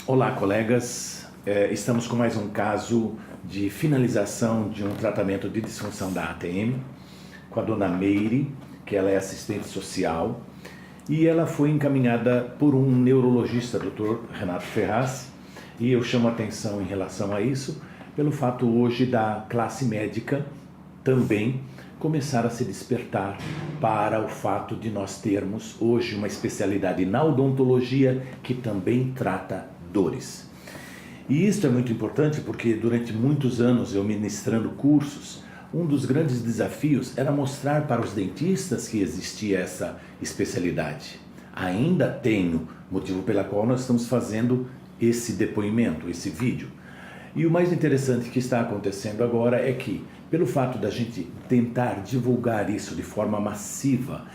Olá, colegas. Estamos com mais um caso de finalização de um tratamento de disfunção da ATM com a dona Meire, que ela é assistente social, e ela foi encaminhada por um neurologista, Dr. Renato Ferraz, e eu chamo a atenção em relação a isso pelo fato hoje da classe médica também começar a se despertar para o fato de nós termos hoje uma especialidade na odontologia que também trata dores. E isso é muito importante porque durante muitos anos eu ministrando cursos, um dos grandes desafios era mostrar para os dentistas que existia essa especialidade. Ainda tenho, motivo pela qual nós estamos fazendo esse depoimento, esse vídeo. E o mais interessante que está acontecendo agora é que, pelo fato da gente tentar divulgar isso de forma massiva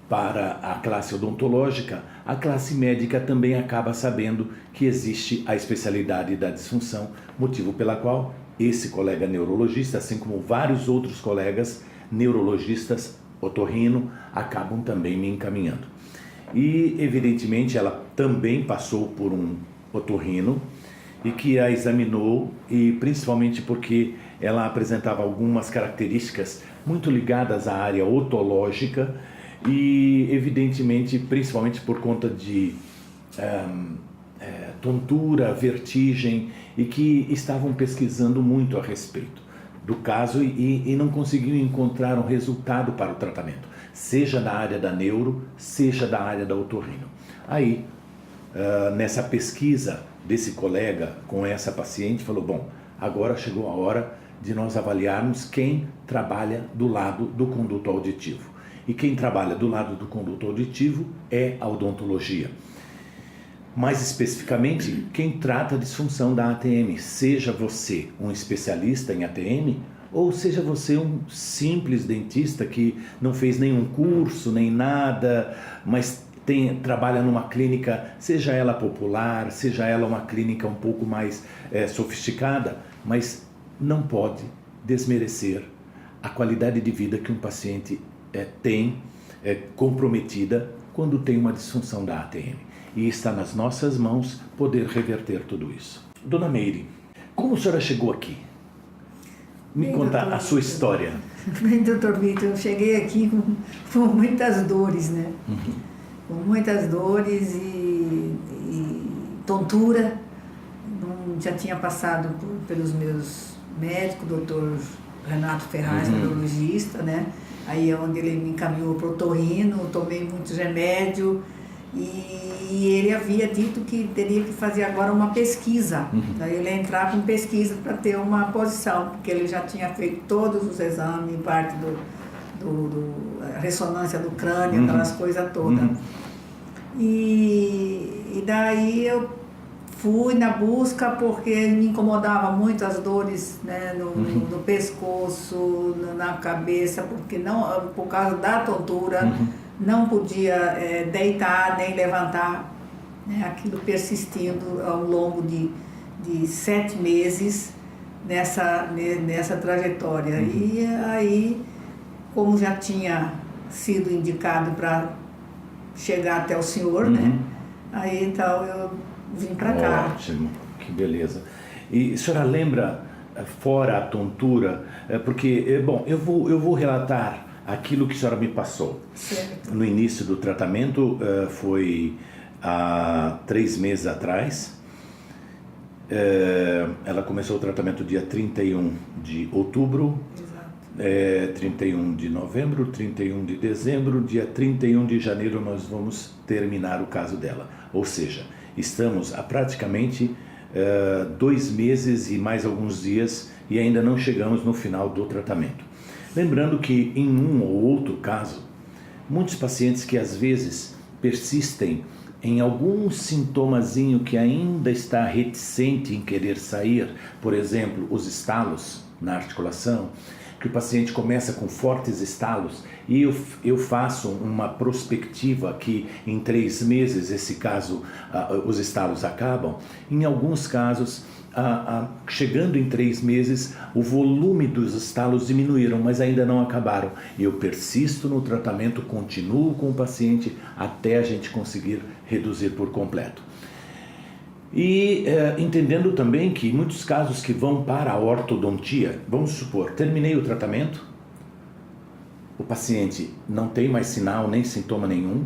para a classe odontológica, a classe médica também acaba sabendo que existe a especialidade da disfunção, motivo pela qual esse colega neurologista, assim como vários outros colegas neurologistas otorrino, acabam também me encaminhando. E, evidentemente, ela também passou por um otorrino e que a examinou, e principalmente porque ela apresentava algumas características muito ligadas à área otológica e, evidentemente, principalmente por conta de tontura, vertigem, e que estavam pesquisando muito a respeito do caso e não conseguiam encontrar um resultado para o tratamento, seja na área da neuro, seja da área da otorrino. Aí, nessa pesquisa desse colega com essa paciente, falou, bom, agora chegou a hora de nós avaliarmos quem trabalha do lado do conduto auditivo. E quem trabalha do lado do conduto auditivo é a odontologia. Mais especificamente, quem trata a disfunção da ATM, seja você um especialista em ATM, ou seja você um simples dentista que não fez nenhum curso, nem nada, mas trabalha numa clínica, seja ela popular, seja ela uma clínica um pouco mais sofisticada, mas não pode desmerecer a qualidade de vida que um paciente tem comprometida quando tem uma disfunção da ATM. E está nas nossas mãos poder reverter tudo isso. Dona Meire, como a senhora chegou aqui? Me conta a sua história. Bem, doutor Vitor, eu cheguei aqui com muitas dores, né? Uhum. Com muitas dores e tontura. Já tinha passado pelos meus médicos, doutor Renato Ferraz, neurologista, né? Aí é onde ele me encaminhou para o otorrino, tomei muitos remédios e ele havia dito que teria que fazer agora uma pesquisa. Daí ele ia entrar com pesquisa para ter uma posição, porque ele já tinha feito todos os exames, parte ressonância do crânio, aquelas coisas todas. E daí eu fui na busca porque me incomodava muito as dores, né, no pescoço, na cabeça, porque não, por causa da tontura, não podia deitar nem levantar, né, aquilo persistindo ao longo de 7 meses nessa trajetória. E aí, como já tinha sido indicado para chegar até o senhor, né, aí então eu vim para cá. Ótimo, que beleza. E a senhora lembra, fora a tontura, porque, bom, eu vou relatar aquilo que a senhora me passou. Certo. No início do tratamento, foi há 3 meses atrás. Ela começou o tratamento dia 31 de outubro. Exato. 31 de novembro, 31 de dezembro, dia 31 de janeiro nós vamos terminar o caso dela. Ou seja, estamos há praticamente 2 meses e mais alguns dias e ainda não chegamos no final do tratamento. Lembrando que em um ou outro caso, muitos pacientes que às vezes persistem em algum sintomazinho que ainda está reticente em querer sair, por exemplo, os estalos na articulação, que o paciente começa com fortes estalos e eu faço uma prospectiva que em 3 meses, esse caso, os estalos acabam. Em alguns casos, chegando em 3 meses, o volume dos estalos diminuíram, mas ainda não acabaram. Eu persisto no tratamento, continuo com o paciente até a gente conseguir reduzir por completo. E entendendo também que muitos casos que vão para a ortodontia, vamos supor, terminei o tratamento, o paciente não tem mais sinal nem sintoma nenhum,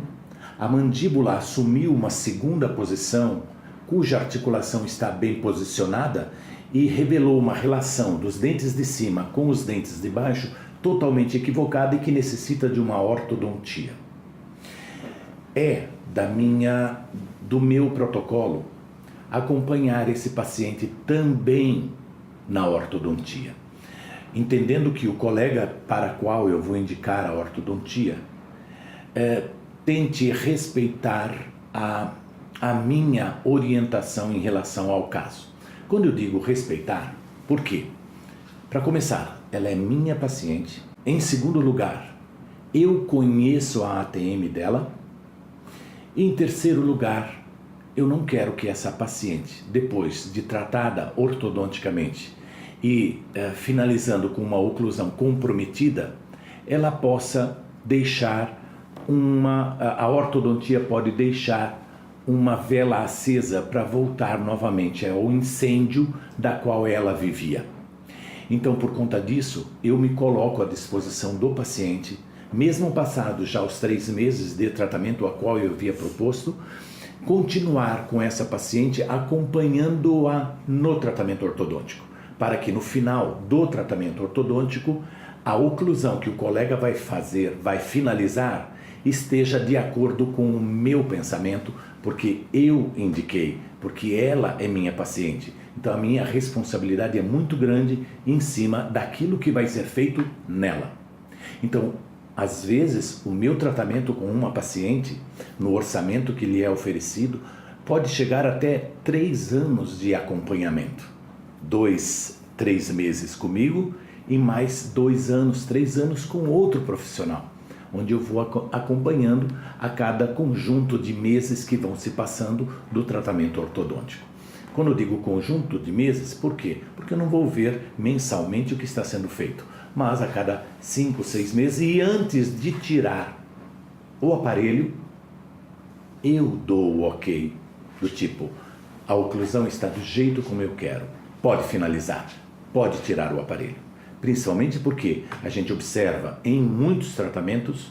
a mandíbula assumiu uma segunda posição, cuja articulação está bem posicionada e revelou uma relação dos dentes de cima com os dentes de baixo totalmente equivocada e que necessita de uma ortodontia. É do meu protocolo acompanhar esse paciente também na ortodontia, entendendo que o colega para qual eu vou indicar a ortodontia tente respeitar a minha orientação em relação ao caso. Quando eu digo respeitar, por quê? Para começar, ela é minha paciente. Em segundo lugar, eu conheço a ATM dela. E em terceiro lugar, eu não quero que essa paciente, depois de tratada ortodonticamente e finalizando com uma oclusão comprometida, ela possa deixar a ortodontia pode deixar uma vela acesa para voltar novamente ao incêndio da qual ela vivia. Então, por conta disso, eu me coloco à disposição do paciente, mesmo passados já os 3 meses de tratamento a qual eu havia proposto, continuar com essa paciente acompanhando-a no tratamento ortodôntico, para que no final do tratamento ortodôntico, a oclusão que o colega vai finalizar, esteja de acordo com o meu pensamento, porque eu indiquei, porque ela é minha paciente. Então a minha responsabilidade é muito grande em cima daquilo que vai ser feito nela. Então, às vezes, o meu tratamento com uma paciente, no orçamento que lhe é oferecido, pode chegar até 3 anos de acompanhamento. 2, 3 meses comigo e mais 2 anos, 3 anos com outro profissional, onde eu vou acompanhando a cada conjunto de meses que vão se passando do tratamento ortodôntico. Quando eu digo conjunto de meses, por quê? Porque eu não vou ver mensalmente o que está sendo feito, mas a cada 5, 6 meses, e antes de tirar o aparelho, eu dou o ok, do tipo, a oclusão está do jeito como eu quero, pode finalizar, pode tirar o aparelho. Principalmente porque a gente observa em muitos tratamentos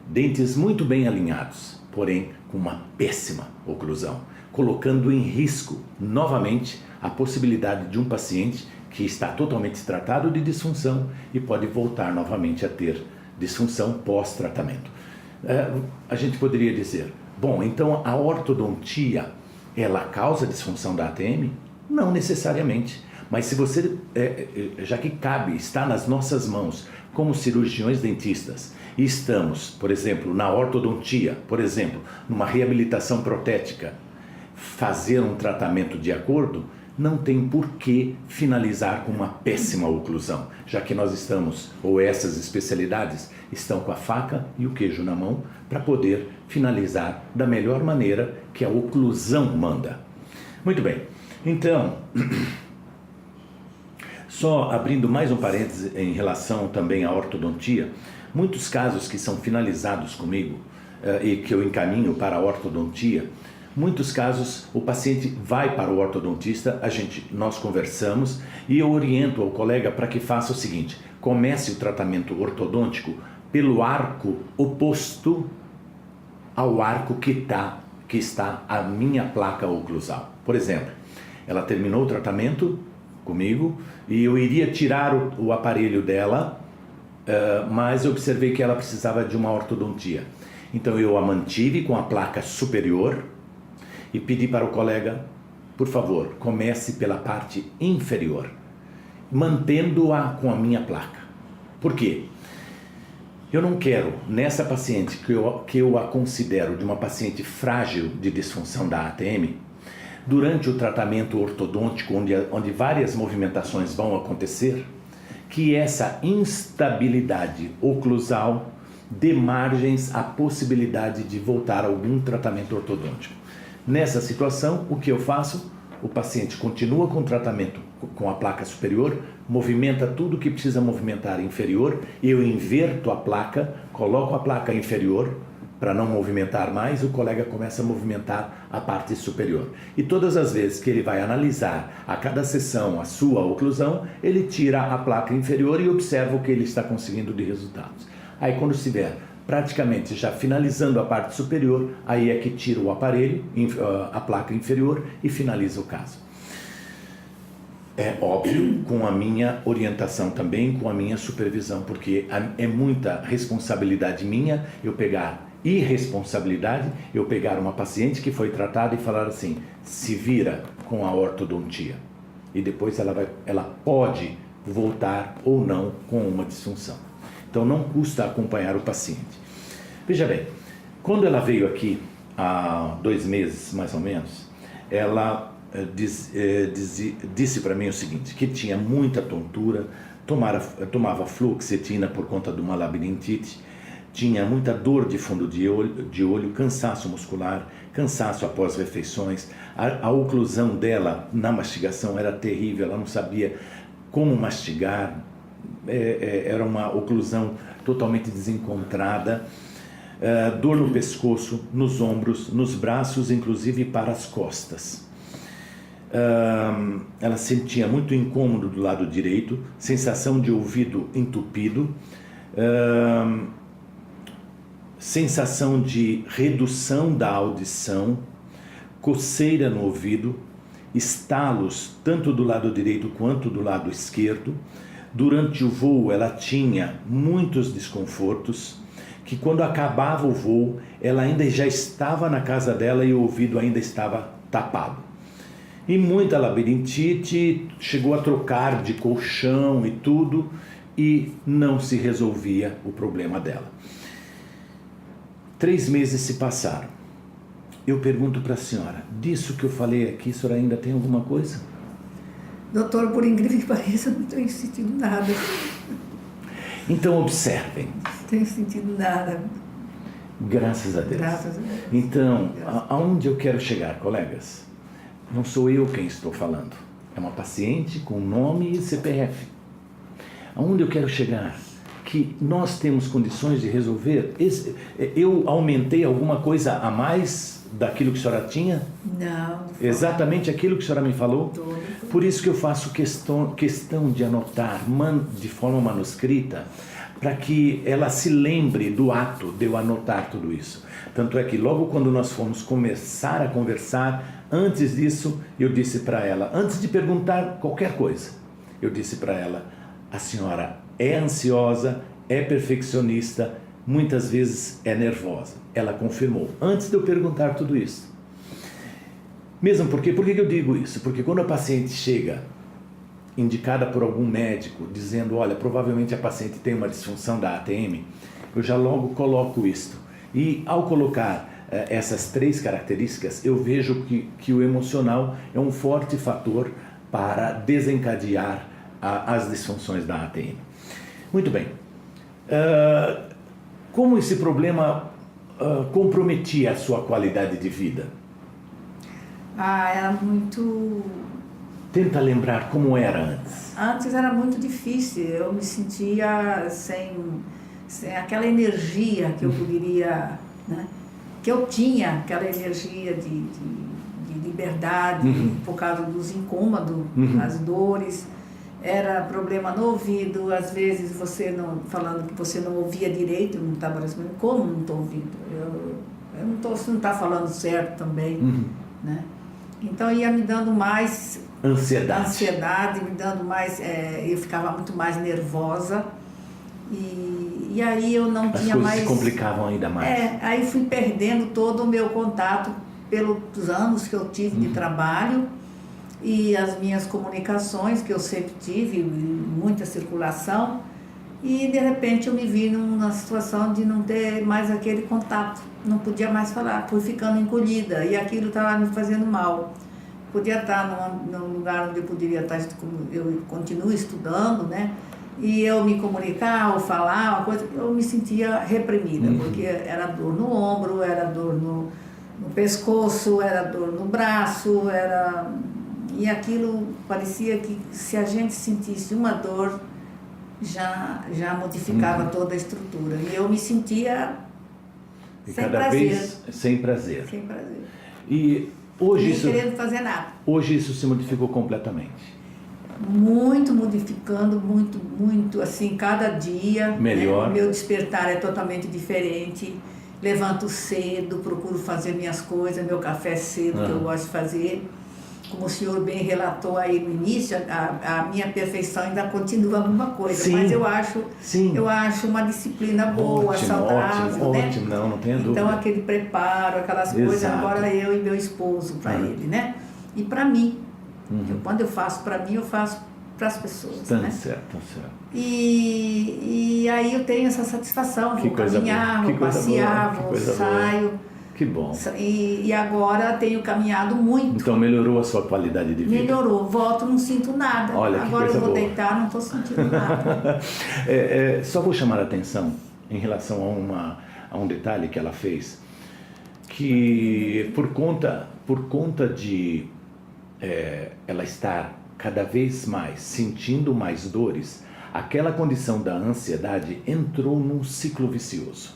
dentes muito bem alinhados, porém com uma péssima oclusão, colocando em risco novamente a possibilidade de um paciente que está totalmente tratado de disfunção e pode voltar novamente a ter disfunção pós-tratamento. A gente poderia dizer, bom, então a ortodontia, ela causa disfunção da ATM? Não necessariamente. Mas se você, já que está nas nossas mãos, como cirurgiões dentistas, e estamos, por exemplo, na ortodontia, por exemplo, numa reabilitação protética, fazer um tratamento de acordo, não tem por que finalizar com uma péssima oclusão, já que nós estamos, ou essas especialidades, estão com a faca e o queijo na mão para poder finalizar da melhor maneira que a oclusão manda. Muito bem, então... Só abrindo mais um parêntese em relação também à ortodontia, muitos casos que são finalizados comigo e que eu encaminho para a ortodontia, muitos casos o paciente vai para o ortodontista, nós conversamos e eu oriento ao colega para que faça o seguinte, comece o tratamento ortodôntico pelo arco oposto ao arco que está a minha placa oclusal. Por exemplo, ela terminou o tratamento comigo e eu iria tirar o aparelho dela, mas eu observei que ela precisava de uma ortodontia. Então eu a mantive com a placa superior e pedi para o colega, por favor, comece pela parte inferior, mantendo-a com a minha placa. Por quê? Eu não quero, nessa paciente que eu a considero de uma paciente frágil de disfunção da ATM, durante o tratamento ortodôntico, onde várias movimentações vão acontecer, que essa instabilidade oclusal dê margens à possibilidade de voltar a algum tratamento ortodôntico. Nessa situação, o que eu faço? O paciente continua com o tratamento com a placa superior, movimenta tudo que precisa movimentar inferior, eu inverto a placa, coloco a placa inferior para não movimentar mais, o colega começa a movimentar a parte superior. E todas as vezes que ele vai analisar a cada sessão a sua oclusão, ele tira a placa inferior e observa o que ele está conseguindo de resultados. Aí quando estiver praticamente já finalizando a parte superior, aí é que tira o aparelho, a placa inferior, e finaliza o caso. É óbvio, com a minha orientação também, com a minha supervisão, porque é muita responsabilidade minha eu pegar irresponsabilidade, eu pegar uma paciente que foi tratada e falar assim, se vira com a ortodontia. E depois ela pode voltar ou não com uma disfunção. Então não custa acompanhar o paciente. Veja bem, quando ela veio aqui há 2 meses mais ou menos, ela disse para mim o seguinte, que tinha muita tontura, tomava fluoxetina por conta de uma labirintite, tinha muita dor de fundo de olho, cansaço muscular, cansaço após refeições, a oclusão dela na mastigação era terrível, ela não sabia como mastigar, era uma oclusão totalmente desencontrada, dor no pescoço, nos ombros, nos braços, inclusive para as costas. Ela sentia muito incômodo do lado direito, sensação de ouvido entupido, sensação de redução da audição, coceira no ouvido, estalos tanto do lado direito quanto do lado esquerdo. Durante o voo ela tinha muitos desconfortos, que quando acabava o voo, ela ainda já estava na casa dela e o ouvido ainda estava tapado. E muita labirintite, chegou a trocar de colchão e tudo, e não se resolvia o problema dela. 3 meses se passaram. Eu pergunto para a senhora, disso que eu falei aqui, a senhora ainda tem alguma coisa? Doutor, por incrível que pareça, não tenho sentido nada. Então observem. Não tenho sentido nada. Graças a Deus. Graças a Deus. Então, aonde eu quero chegar, colegas? Não sou eu quem estou falando. É uma paciente com nome e CPF. Aonde eu quero chegar? Que nós temos condições de resolver. Eu aumentei alguma coisa a mais daquilo que a senhora tinha? Não. Exatamente aquilo que a senhora me falou? Por isso que eu faço questão de anotar de forma manuscrita, para que ela se lembre do ato de eu anotar tudo isso. Tanto é que logo quando nós fomos começar a conversar, antes disso, eu disse para ela, antes de perguntar qualquer coisa, eu disse para ela, a senhora é ansiosa, é perfeccionista, muitas vezes é nervosa. Ela confirmou, antes de eu perguntar tudo isso. Mesmo porque, por que eu digo isso? Porque quando a paciente chega, indicada por algum médico, dizendo, olha, provavelmente a paciente tem uma disfunção da ATM, eu já logo coloco isto. E ao colocar essas 3 características, eu vejo que o emocional é um forte fator para desencadear as disfunções da ATM. Muito bem. Como esse problema comprometia a sua qualidade de vida? Era muito... Tenta lembrar como era antes. Antes era muito difícil, eu me sentia sem aquela energia que eu poderia, né? Que eu tinha, aquela energia de liberdade, por causa dos incômodos, as dores, era problema no ouvido, às vezes você não, falando que você não ouvia direito, não estava respondendo, como não estou ouvindo? Você não está falando certo também, né? Então ia me dando mais ansiedade, me dando mais, eu ficava muito mais nervosa e aí eu não tinha mais... As coisas se complicavam ainda mais. Aí fui perdendo todo o meu contato pelos anos que eu tive de trabalho e as minhas comunicações, que eu sempre tive, muita circulação, e de repente eu me vi numa situação de não ter mais aquele contato, não podia mais falar, fui ficando encolhida e aquilo estava me fazendo mal. Podia estar num lugar onde eu poderia estar, eu continuo estudando, né? E eu me comunicar ou falar, uma coisa, eu me sentia reprimida, porque era dor no ombro, era dor no pescoço, era dor no braço, e aquilo parecia que se a gente sentisse uma dor, já modificava toda a estrutura. E eu me sentia E sem cada prazer. vez sem prazer. Sem prazer. E hoje Nem isso, querendo fazer nada. hoje isso se modificou completamente. Muito modificando, muito, assim, cada dia. Melhor. Né? O meu despertar é totalmente diferente. Levanto cedo, procuro fazer minhas coisas, meu café cedo, que eu gosto de fazer. Como o senhor bem relatou aí no início, a minha perfeição ainda continua a mesma coisa. Sim. Mas Sim. eu acho uma disciplina boa, Ótimo, saudável, né? ótimo, não tenha dúvida. Então aquele preparo, aquelas coisas, Exato. agora eu e meu esposo para ele, né? E para mim. Uhum. Quando eu faço para mim, eu faço para as pessoas, Tá né? certo. E aí eu tenho essa satisfação, Que vou coisa caminhar, boa, que vou coisa passear, boa, que vou coisa saio. Que bom. E agora tenho caminhado muito. Então melhorou a sua qualidade de vida. Melhorou, volto, não sinto nada. Olha, que agora coisa eu vou boa. deitar, não estou sentindo nada. Só vou chamar a atenção em relação a um detalhe que ela fez, que por conta de ela estar cada vez mais sentindo mais dores, aquela condição da ansiedade entrou num ciclo vicioso.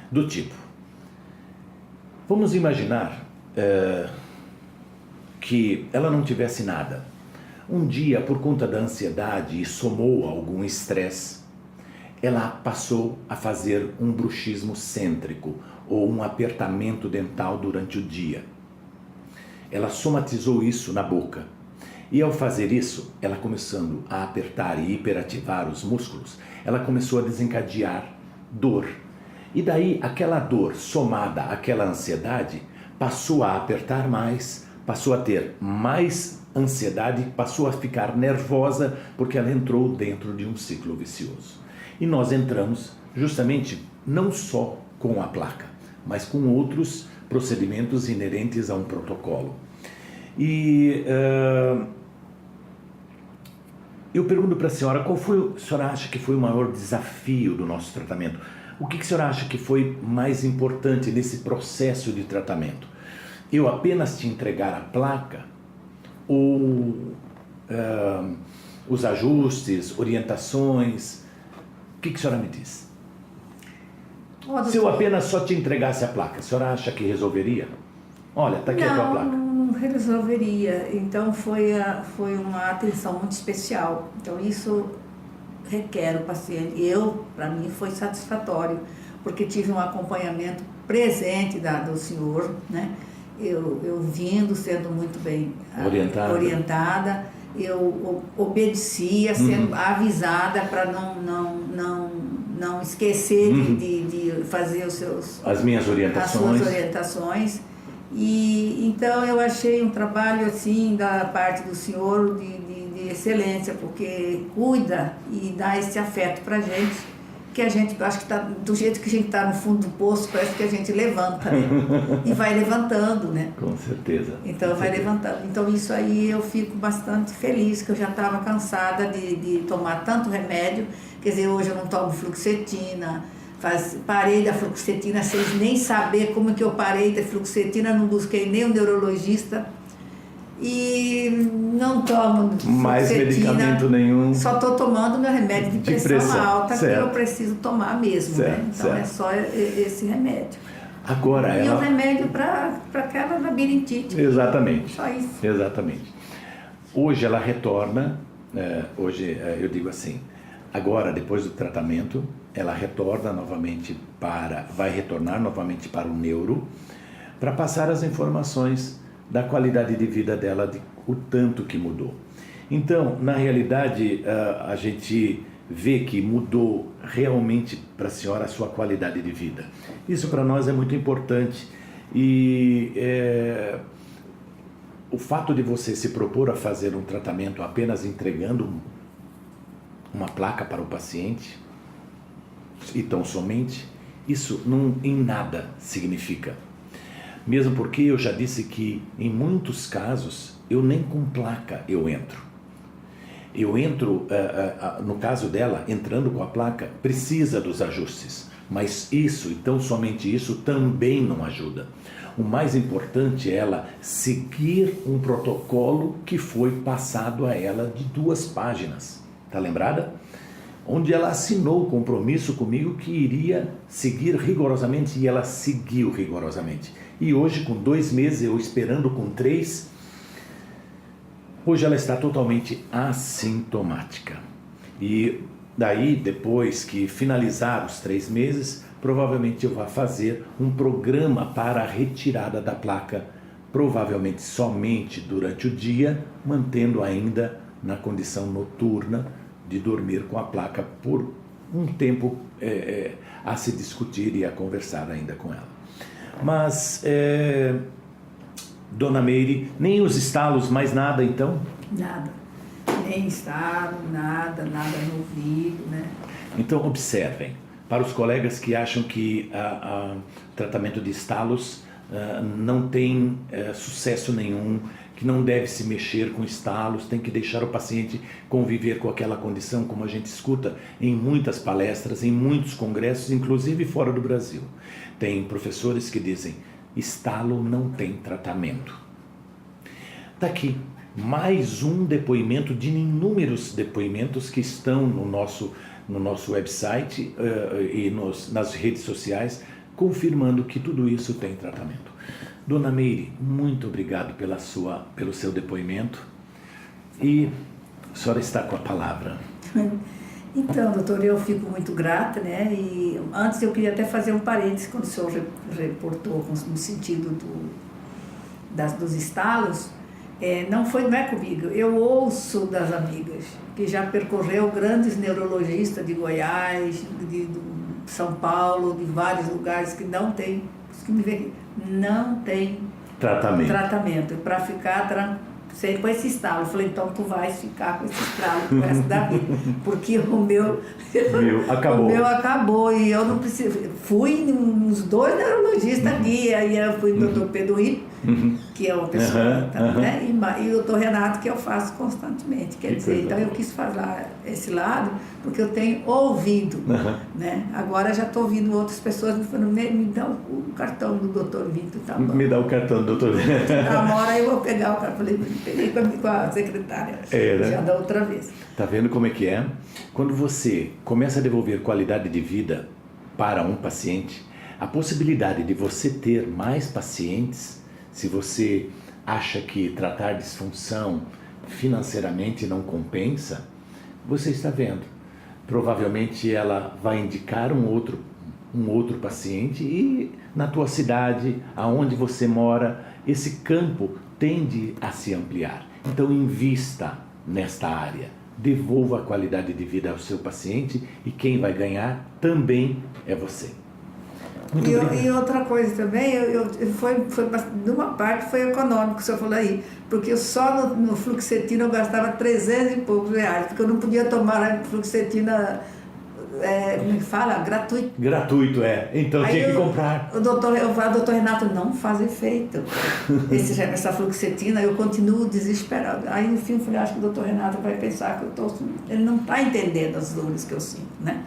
Do tipo, vamos imaginar que ela não tivesse nada. Um dia, por conta da ansiedade e somou algum estresse, ela passou a fazer um bruxismo cêntrico ou um apertamento dental durante o dia. Ela somatizou isso na boca. E ao fazer isso, ela começando a apertar e hiperativar os músculos, ela começou a desencadear dor. E daí aquela dor somada àquela ansiedade passou a apertar mais, passou a ter mais ansiedade, passou a ficar nervosa porque ela entrou dentro de um ciclo vicioso. E nós entramos justamente não só com a placa, mas com outros procedimentos inerentes a um protocolo. E eu pergunto para a senhora, qual foi, a senhora acha que foi o maior desafio do nosso tratamento? O que a senhora acha que foi mais importante nesse processo de tratamento? Eu apenas te entregar a placa ou os ajustes, orientações? O que a senhora me diz? Se eu apenas só te entregasse a placa, a senhora acha que resolveria? Olha, está aqui a tua placa. Não resolveria. Então foi uma atenção muito especial. Então isso requer o paciente. Para mim, foi satisfatório, porque tive um acompanhamento presente do senhor, né? Eu vindo, sendo muito bem orientada, eu obedecia, sendo avisada para não esquecer de fazer as minhas orientações. As suas orientações. E então eu achei um trabalho assim da parte do senhor de excelência, porque cuida e dá esse afeto para a gente, que a gente, acho que do jeito que a gente está no fundo do poço, parece que a gente levanta, né? E vai levantando, né? Com certeza. Então vai levantando. Então isso aí eu fico bastante feliz, que eu já estava cansada de tomar tanto remédio. Quer dizer, hoje eu não tomo fluoxetina, parei da fluoxetina sem nem saber como que eu parei da fluoxetina, não busquei nem um neurologista. E não tomo mais medicamento nenhum. Só estou tomando meu remédio de pressão alta, certo, que eu preciso tomar mesmo, certo, né? Então certo. É só esse remédio. Agora e o remédio para aquela labirintite. Exatamente. Só isso. Exatamente. Hoje ela retorna, hoje eu digo assim, agora depois do tratamento, ela vai retornar novamente para o neuro, para passar as informações da qualidade de vida dela, o tanto que mudou. Então, na realidade, a gente vê que mudou realmente para a senhora a sua qualidade de vida. Isso para nós é muito importante. E o fato de você se propor a fazer um tratamento apenas entregando uma placa para o paciente, e tão somente, isso não em nada significa. Mesmo porque eu já disse que, em muitos casos, eu nem com placa eu entro. Eu entro, no caso dela, entrando com a placa, precisa dos ajustes. Mas isso, e tão somente isso, também não ajuda. O mais importante é ela seguir um protocolo que foi passado a ela de 2 páginas. Está lembrada? onde ela assinou o compromisso comigo que iria seguir rigorosamente, e ela seguiu rigorosamente. E hoje, com 2 meses, eu esperando com 3, hoje ela está totalmente assintomática. E daí, depois que finalizar os 3 meses, provavelmente eu vou fazer um programa para a retirada da placa, provavelmente somente durante o dia, mantendo ainda na condição noturna de dormir com a placa por um tempo a se discutir e a conversar ainda com ela. Mas, Dona Meire, nem os estalos, mais nada então? Nada. Nem estalo, nada no ouvido, né? Então, observem, para os colegas que acham que o tratamento de estalos não tem sucesso nenhum, que não deve se mexer com estalos, tem que deixar o paciente conviver com aquela condição, como a gente escuta em muitas palestras, em muitos congressos, inclusive fora do Brasil. Tem professores que dizem, estalo não tem tratamento. Daqui, mais um depoimento de inúmeros depoimentos que estão no nosso website e nas redes sociais, confirmando que tudo isso tem tratamento. Dona Meire, muito obrigado pelo seu depoimento, e a senhora está com a palavra. Então, doutor, eu fico muito grata, né? E antes eu queria até fazer um parênteses quando o senhor reportou no sentido dos estalos. Não é comigo, eu ouço das amigas que já percorreu grandes neurologistas de Goiás, de São Paulo, de vários lugares que não tem, não tem tratamento. Para ficar sempre com esse estalo. Eu falei, então tu vais ficar com esse estalo pro resto da vida, porque o meu acabou e eu não preciso. Fui nos 2 neurologistas aqui, aí eu fui no Dr. Pedro Rico, que é uma pessoa, né? E o doutor Renato, que eu faço constantemente. Quer dizer, então eu quis falar esse lado, porque eu tenho ouvido, né? Agora já estou ouvindo outras pessoas me falando, me dá o cartão do doutor Vitor, tá bom? Me dá o cartão do doutor Vitor. Na hora eu vou pegar o cartão, peguei com a secretária, né? Já da outra vez. Tá vendo como é que é? Quando você começa a devolver qualidade de vida para um paciente, a possibilidade de você ter mais pacientes, se você acha que tratar disfunção financeiramente não compensa, você está vendo. Provavelmente ela vai indicar um outro paciente, e na tua cidade, aonde você mora, esse campo tende a se ampliar. Então invista nesta área, devolva a qualidade de vida ao seu paciente, e quem vai ganhar também é você. E outra coisa também, numa parte foi econômico, o senhor falou aí, porque só no fluoxetina eu gastava 300 e poucos reais, porque eu não podia tomar a fluoxetina, como é que fala? Gratuito. Gratuito, então aí tinha que comprar. O doutor Renato, não faz efeito essa fluoxetina, eu continuo desesperado. Aí no fim eu falei, acho que o doutor Renato vai pensar que ele não está entendendo as dores que eu sinto, né?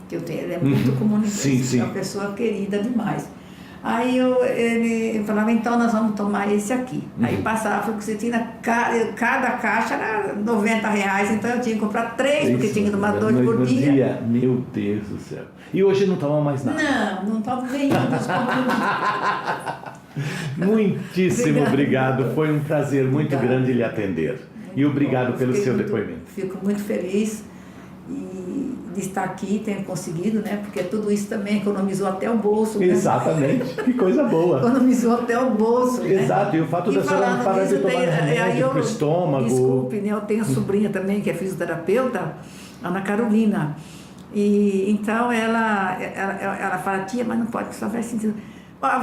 Que eu tenho, ele é muito comunicativo, é uma pessoa querida demais. Aí ele falava, então nós vamos tomar esse aqui. Aí passava a fluoxetina, cada caixa era R$90, então eu tinha que comprar 3, porque tinha que tomar 2 por dia. Meu Deus do céu. E hoje não toma mais nada? Não tomo nenhum dos compromissos. Muitíssimo obrigado, foi um prazer muito grande lhe atender. E obrigado pelo seu depoimento. Fico muito feliz de estar aqui, tenho conseguido, né? Porque tudo isso também economizou até o bolso. Né? Exatamente, que coisa boa. Economizou até o bolso. Exato, né? e o fato da senhora não parar de tomar remédio para o estômago. Desculpe, né? Eu tenho sobrinha também que é fisioterapeuta, Ana Carolina. E então ela fala, tia, mas não pode, porque só vai sentindo.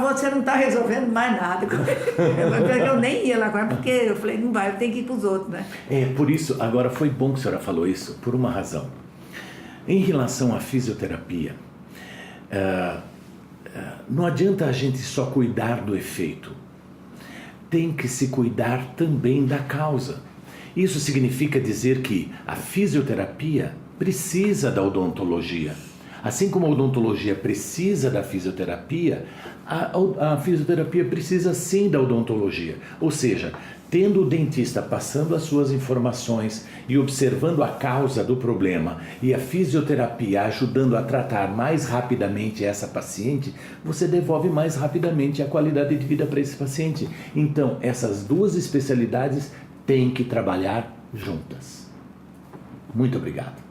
Você não está resolvendo mais nada. Eu nem ia lá agora, porque eu falei, não vai, eu tenho que ir para os outros, né? Por isso, agora foi bom que a senhora falou isso, por uma razão. Em relação à fisioterapia, não adianta a gente só cuidar do efeito. Tem que se cuidar também da causa. Isso significa dizer que a fisioterapia precisa da odontologia. Assim como a odontologia precisa da fisioterapia, a fisioterapia precisa sim da odontologia. Ou seja, tendo o dentista passando as suas informações e observando a causa do problema e a fisioterapia ajudando a tratar mais rapidamente essa paciente, você devolve mais rapidamente a qualidade de vida para esse paciente. Então, essas duas especialidades têm que trabalhar juntas. Muito obrigado.